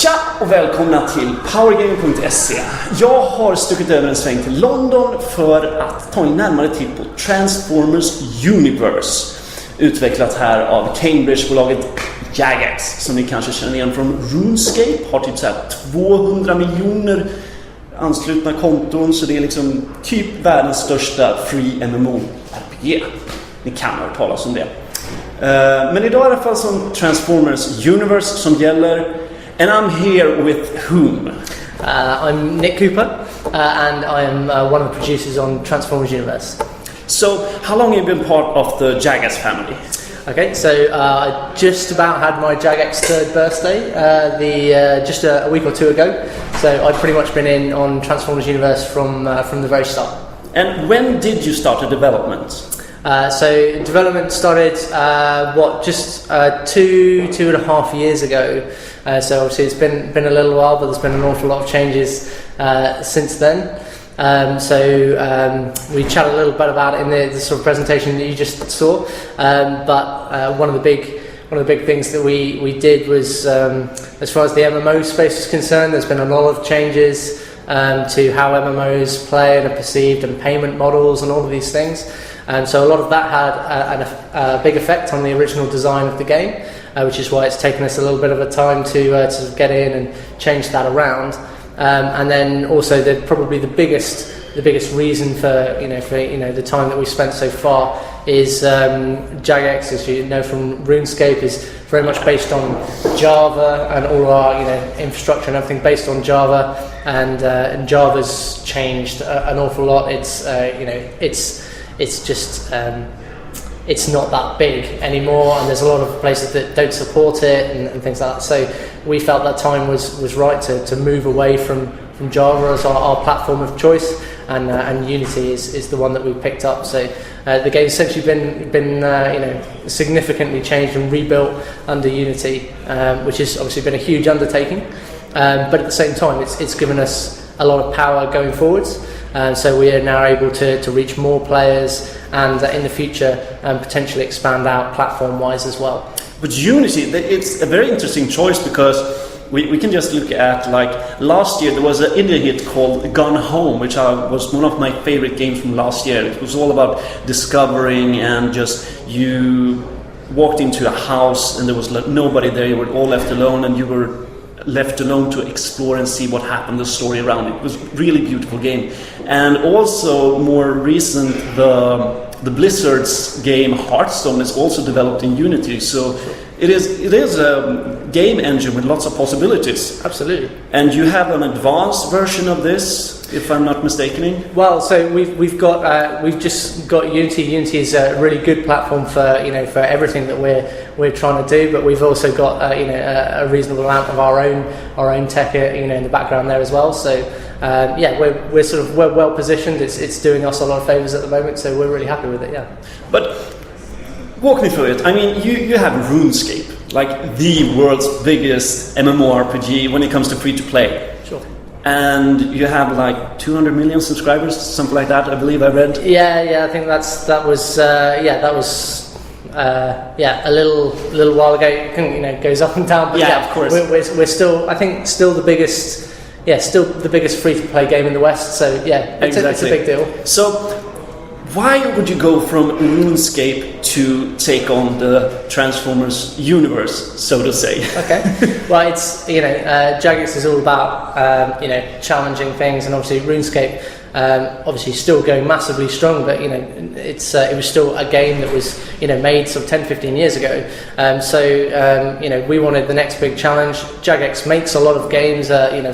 Tja och välkomna till PowerGamer.se. Jag har stuckit över en sväng till London för att ta en närmare titt på Transformers Universe. Utvecklat här av Cambridge-bolaget Jagex, som ni kanske känner igen från RuneScape. Har typ så här 200 miljoner anslutna konton, så det är liksom typ världens största free MMO-RPG. Ni kan ha hört talas om det. Men idag är det i alla fall som Transformers Universe som gäller. And I'm here with whom? I'm Nick Cooper, and I am one of the producers on Transformers Universe. So, how long have you been part of the Jagex family? Okay, so I just about had my Jagex third birthday just a week or two ago. So I've pretty much been in on Transformers Universe from the very start. And when did you start the development? So development started just 2.5 years ago. So obviously it's been a little while, but there's been an awful lot of changes since then. We chatted a little bit about it in the sort of presentation that you just saw. But one of the big things that we did was, as far as the MMO space is concerned, there's been a lot of changes to how MMOs play and are perceived, and payment models and all of these things. So a lot of that had a big effect on the original design of the game, which is why it's taken us a little bit of a time to sort of get in and change that around. And then also probably the biggest reason for the time that we spent so far is Jagex, as you know from RuneScape, is very much based on Java, and all our infrastructure and everything based on Java, and Java's changed an awful lot. It's not that big anymore, and there's a lot of places that don't support it and things like that. So we felt that time was right to move away from Java as our platform of choice, and Unity is the one that we picked up. So the game's essentially been significantly changed and rebuilt under Unity, which has obviously been a huge undertaking. But at the same time, it's given us a lot of power going forwards. So we are now able to reach more players, and in the future potentially expand out platform-wise as well. But Unity, it's a very interesting choice, because we can just look at, like, last year there was an indie hit called Gone Home, which was one of my favorite games from last year. It was all about discovering, and just you walked into a house and there was like nobody there, you were all left alone, and you were left alone to explore and see what happened, the story around it. It was a really beautiful game. And also more recent, the Blizzard's game Hearthstone is also developed in Unity. So it is a game engine with lots of possibilities. Absolutely. And you have an advanced version of this, if I'm not mistaken. Well, so we've just got Unity. Unity is a really good platform for everything that we're trying to do, but we've also got a reasonable amount of our own tech in the background there as well. So we're well positioned. It's doing us a lot of favors at the moment, so we're really happy with it. Yeah. But walk me through it. I mean, you have RuneScape, like the world's biggest MMORPG when it comes to free to play. Sure. And you have like 200 million subscribers, something like that, I believe I read. Yeah, I think that was a little while ago. It goes up and down, but of course. We're still, I think, still the biggest free to play game in the West. So it's a big deal. So why would you go from RuneScape to take on the Transformers Universe, so to say? Okay, well, it's Jagex is all about challenging things, and obviously RuneScape obviously still going massively strong, but it was still a game that was made sort of 10-15 years ago. We wanted the next big challenge. Jagex makes a lot of games,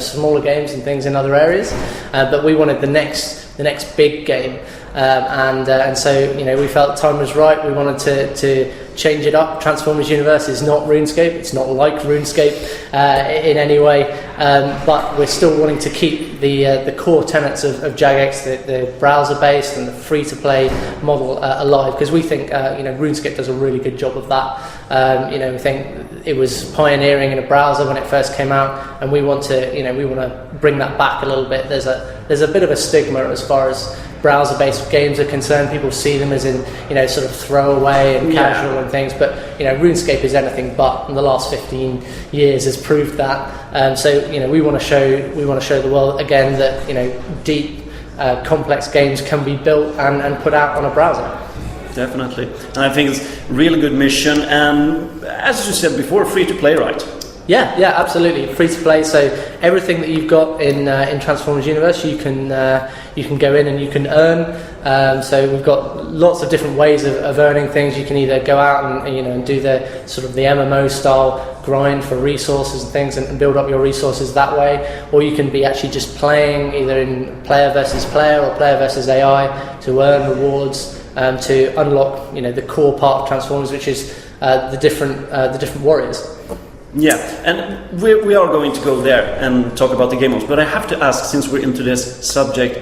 smaller games and things in other areas, but we wanted the next big game. So we felt time was right. We wanted to change it up. Transformers Universe is not RuneScape. It's not like RuneScape in any way, but we're still wanting to keep the core tenets of Jagex, the browser-based and the free-to-play model alive, because we think RuneScape does a really good job of that. We think it was pioneering in a browser when it first came out, and we want to bring that back a little bit. There's a bit of a stigma as far as browser-based games are concerned, people see them as in, sort of throwaway and casual and things. But RuneScape is anything but. And the last 15 years has proved that. So we want to show the world again that deep, complex games can be built and put out on a browser. Definitely, and I think it's a really good mission. And as you said before, free to play, right? Yeah, absolutely. Free to play. So everything that you've got in Transformers Universe, you can go in and you can earn. So we've got lots of different ways of earning things. You can either go out and do the sort of the MMO style grind for resources and things, and build up your resources that way, or you can be actually just playing either in player versus player or player versus AI to earn rewards, to unlock the core part of Transformers, which is the different warriors. Yeah, and we are going to go there and talk about the game modes, but I have to ask, since we're into this subject,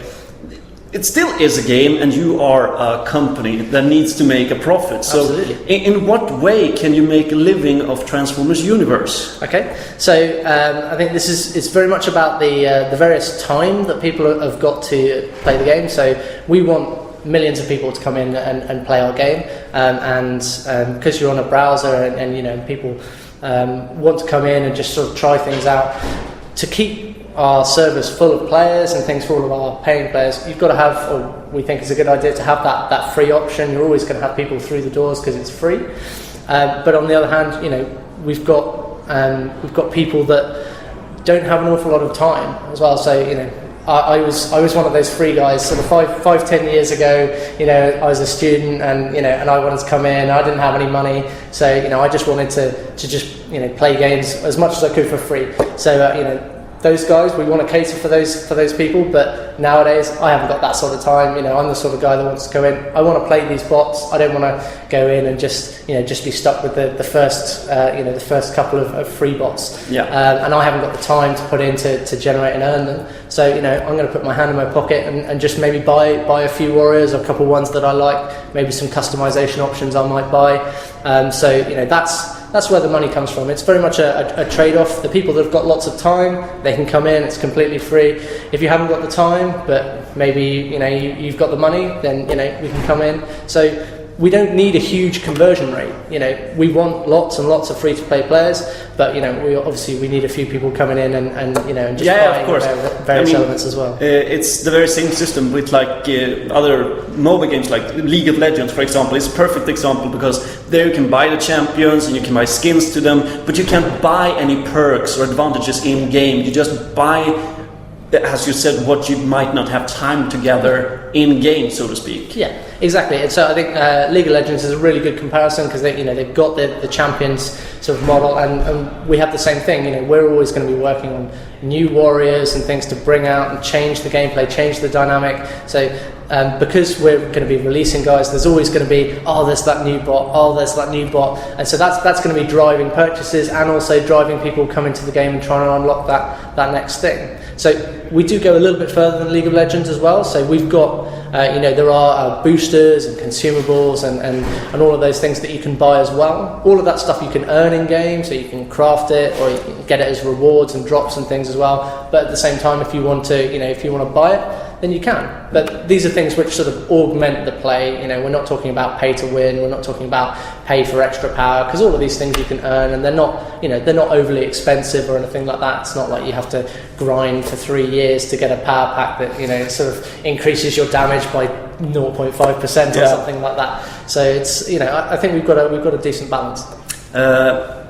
it still is a game and you are a company that needs to make a profit. So absolutely. In what way can you make a living of Transformers Universe? Okay, so I think it's very much about the various time that people have got to play the game. So we want millions of people to come in and play our game, and because you're on a browser and people want to come in and just sort of try things out, to keep our servers full of players and things for all of our paying players, you've got to have, or we think it's a good idea to have that free option. You're always going to have people through the doors because it's free, but on the other hand, we've got people that don't have an awful lot of time as well. So I was one of those free guys sort of 5-10 years ago. I was a student and and I wanted to come in. I didn't have any money, so I just wanted to just play games as much as I could for free. So those guys, we want to cater for those people, but nowadays I haven't got that sort of time. I'm the sort of guy that wants to go in. I want to play these bots. I don't want to go in and just be stuck with the first couple of free bots. Yeah. And I haven't got the time to put in to generate and earn them. So I'm going to put my hand in my pocket and just maybe buy a few warriors, or a couple ones that I like, maybe some customization options I might buy. So that's where the money comes from. It's very much a trade-off. The people that have got lots of time, they can come in. It's completely free. If you haven't got the time, but maybe you've got the money, then we can come in. So we don't need a huge conversion rate. We want lots and lots of free-to-play players, but we need a few people coming in and just buying of course. various elements as well. It's the very same system with other mobile games like League of Legends, for example. It's a perfect example because there you can buy the champions and you can buy skins to them, but you can't buy any perks or advantages in game. You just buy, as you said, what you might not have time to gather in game, so to speak. Yeah, exactly. And so I think League of Legends is a really good comparison because they've got the champions sort of model, and we have the same thing. We're always going to be working on new warriors and things to bring out and change the gameplay, change the dynamic. So because we're going to be releasing guys, there's always going to be there's that new bot, and so that's going to be driving purchases and also driving people coming to the game and trying to unlock that next thing. So we do go a little bit further than League of Legends as well. So we've got there are boosters and consumables and all of those things that you can buy as well. All of that stuff you can earn in game, so you can craft it or you can get it as rewards and drops and things as well. But at the same time, if you want to buy it, then you can. But these are things which sort of augment the play. We're not talking about pay to win. We're not talking about pay for extra power, because all of these things you can earn, and they're not overly expensive or anything like that. It's not like you have to grind for 3 years to get a power pack that sort of increases your damage by 0.5% or something like that. So it's I think we've got a decent balance.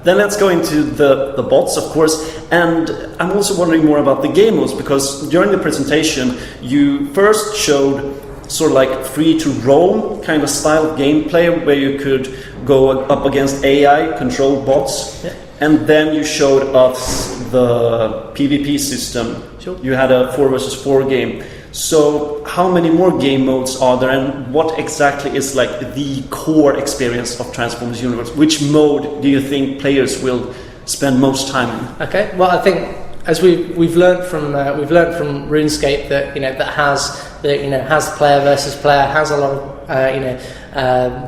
Then let's go into the bots, of course, and I'm also wondering more about the game modes, because during the presentation you first showed sort of like free to roam kind of style of gameplay where you could go up against AI controlled bots, and then you showed us the PvP system. Sure. You had a 4 versus 4 game. So how many more game modes are there, and what exactly is like the core experience of Transformers Universe? Which mode do you think players will spend most time in? Okay, well, I think as we've learned from RuneScape that that has player versus player, has a lot of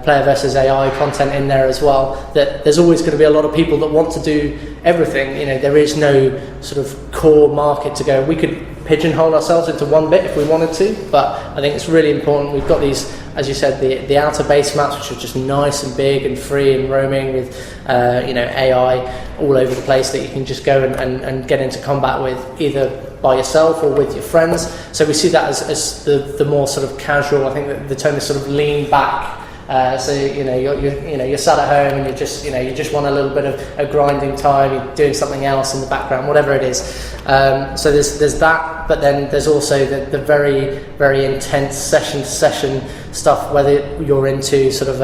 player versus AI content in there as well. That there's always going to be a lot of people that want to do everything. There is no sort of core market to go. We could pigeonhole ourselves into one bit if we wanted to, but I think it's really important. We've got these, as you said, the outer base maps, which are just nice and big and free and roaming with AI all over the place that you can just go and get into combat with, either by yourself or with your friends. So we see that as the more sort of casual. I think that the term is sort of lean back. So you're sat at home and you just want a little bit of a grinding time. You're doing something else in the background, whatever it is. So there's that, but then there's also the very, very intense session stuff. Whether you're into sort of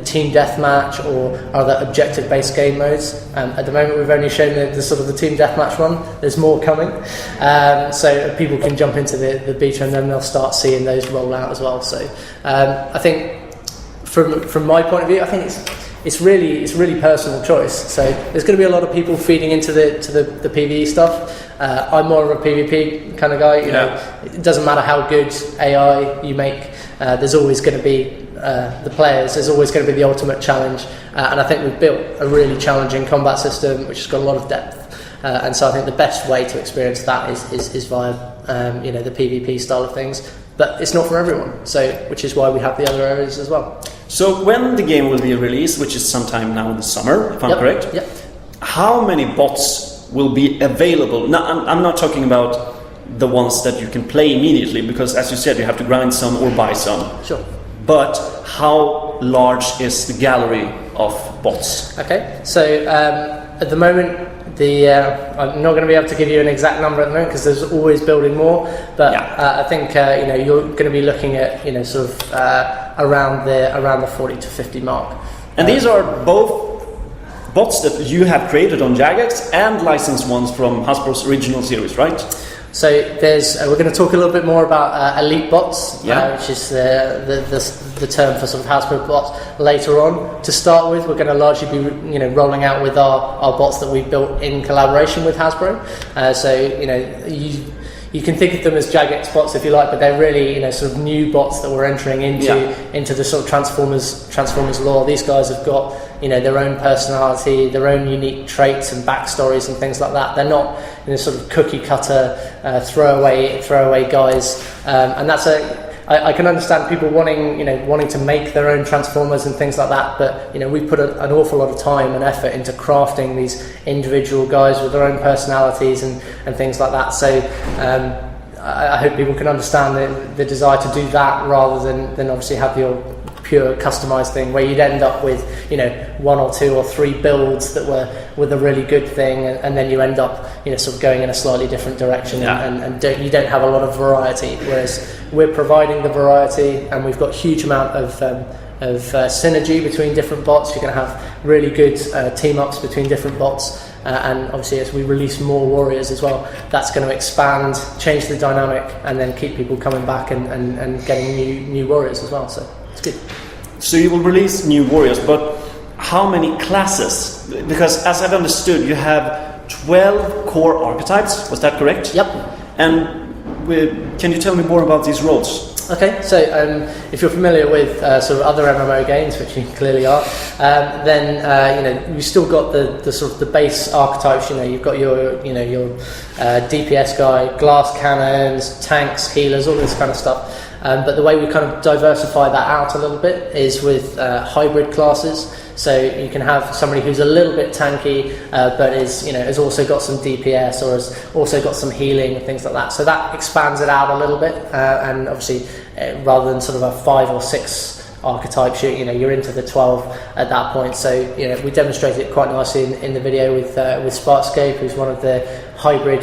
team deathmatch or other objective-based game modes. At the moment, we've only shown the sort of the team deathmatch one. There's more coming, so people can jump into the beta and then they'll start seeing those roll out as well. So I think. From my point of view, I think it's really personal choice. So there's going to be a lot of people feeding into the PvE stuff. I'm more of a PvP kind of guy. You know, it doesn't matter how good AI you make. There's always going to be the players. There's always going to be the ultimate challenge. And I think we've built a really challenging combat system, which has got a lot of depth. And so I think the best way to experience that is via the PvP style of things. But it's not for everyone. So which is why we have the other areas as well. So when the game will be released, which is sometime now in the summer, if I'm correct, yep. How many bots will be available? Now, I'm not talking about the ones that you can play immediately, because as you said, you have to grind some or buy some. Sure. But how large is the gallery of bots? Okay, so at the moment, I'm not going to be able to give you an exact number at the moment because there's always building more. But I think you're going to be looking at sort of around the 40 to 50 mark. And these are both bots that you have created on Jagex and licensed ones from Hasbro's original series, right? So there's we're going to talk a little bit more about elite bots, which is the term for sort of Hasbro bots later on. To start with, we're going to largely be rolling out with our bots that we've built in collaboration with Hasbro. You can think of them as Jagex bots if you like, but they're really sort of new bots that we're entering into the sort of Transformers lore. These guys have got their own personality, their own unique traits and backstories and things like that. They're not sort of cookie cutter throwaway guys, and that's I can understand people wanting to make their own Transformers and things like that, but we've put an awful lot of time and effort into crafting these individual guys with their own personalities and things like that. So I hope people can understand the desire to do that rather than obviously have your pure customized thing where you'd end up with one or two or three builds that were the really good thing, and then you end up sort of going in a slightly different direction and you don't have a lot of variety, whereas we're providing the variety and we've got huge amount of synergy between different bots. You're going to have really good team ups between different bots, and obviously as we release more warriors as well, that's going to expand, change the dynamic, and then keep people coming back and getting new warriors as well. So it's good. So you will release new warriors, but how many classes? Because as I've understood, you have 12 core archetypes. Was that correct? Yep. And can you tell me more about these roles? Okay, so if you're familiar with sort of other MMO games, which you clearly are, then you've still got the sort of the base archetypes. You've got your DPS guy, glass cannons, tanks, healers, all this kind of stuff. But the way we kind of diversify that out a little bit is with hybrid classes. So you can have somebody who's a little bit tanky, but has also got some DPS or has also got some healing and things like that. So that expands it out a little bit, and obviously rather than sort of a 5 or 6 archetypes, you're into the 12 at that point. So we demonstrated it quite nicely in the video with Sparkscape, who's one of the hybrid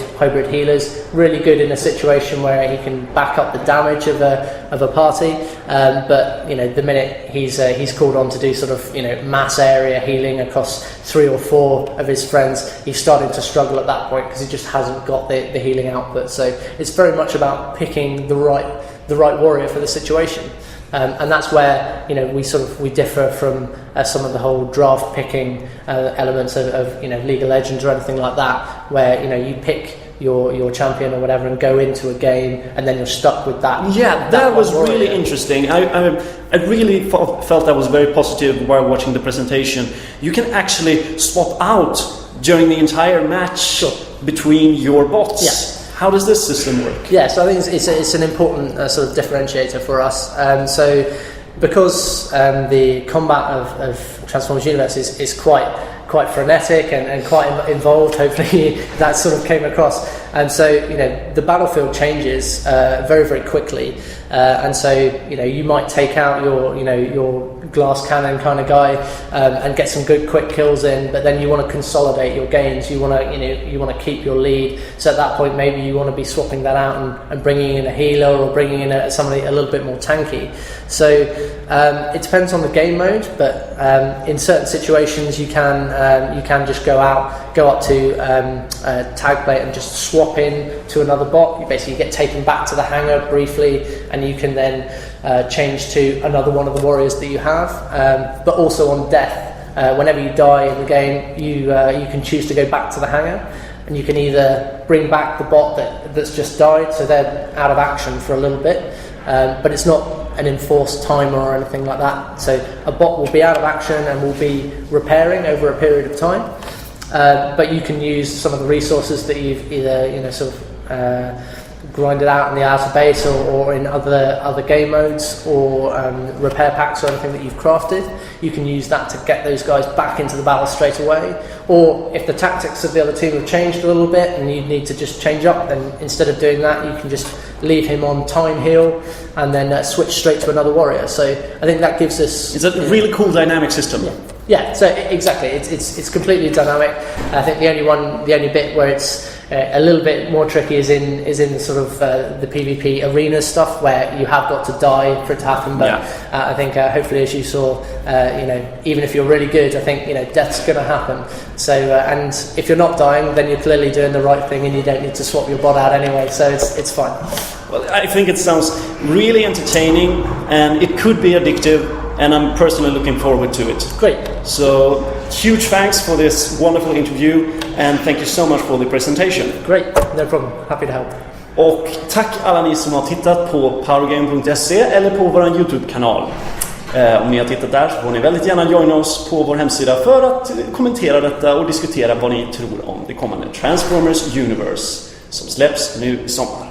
healers, really good in a situation where he can back up the damage of a party, but the minute he's called on to do sort of mass area healing across 3 or 4 of his friends, he's starting to struggle at that point because he just hasn't got the healing output. So it's very much about picking the right warrior for the situation. And that's where we differ from some of the whole draft picking elements of League of Legends or anything like that, where you pick your champion or whatever and go into a game and then you're stuck with that. Yeah, that was really interesting. I really felt that was very positive while watching the presentation. You can actually swap out during the entire match between your bots. Yeah. How does this system work? Yeah, so I think it's an important sort of differentiator for us. So because the combat of Transformers Universe is quite frenetic and quite involved, hopefully that sort of came across, and so the battlefield changes very, very quickly, and so you might take out your glass cannon kind of guy and get some good quick kills in, but then you want to consolidate your gains. You want to keep your lead. So at that point, maybe you want to be swapping that out and bringing in a healer or bringing in somebody a little bit more tanky. So it depends on the game mode, but in certain situations you can just go up to tag plate and just swap in to another bot. You basically get taken back to the hangar briefly, and you can then change to another one of the warriors that you have. But also on death, whenever you die in the game, you can choose to go back to the hangar, and you can either bring back the bot that's just died, so they're out of action for a little bit, but it's not an enforced timer or anything like that. So a bot will be out of action and will be repairing over a period of time, but you can use some of the resources that you've either sort of grinded out in the outer base or in other game modes, or repair packs or anything that you've crafted. You can use that to get those guys back into the battle straight away. Or if the tactics of the other team have changed a little bit and you need to just change up, then instead of doing that, you can just leave him on time heal and then switch straight to another warrior. So I think that gives us... It's a really cool dynamic system. Yeah, so exactly, it's completely dynamic. I think the only bit where it's a little bit more tricky is in sort of the PvP arena stuff, where you have got to die for it to happen. But I think hopefully, as you saw, even if you're really good, I think death's going to happen. So and if you're not dying, then you're clearly doing the right thing, and you don't need to swap your bot out anyway. So it's fine. Well, I think it sounds really entertaining, and it could be addictive. And I'm personally looking forward to it. Great. So, huge thanks for this wonderful interview, and thank you so much for the presentation. Great, no problem. Happy to help. Och tack alla ni som har tittat på PowerGamer.se eller på vår YouTube-kanal. Om ni har tittat där så får ni väldigt gärna joina oss på vår hemsida för att kommentera detta och diskutera vad ni tror om det kommande Transformers Universe som släpps nu i sommar.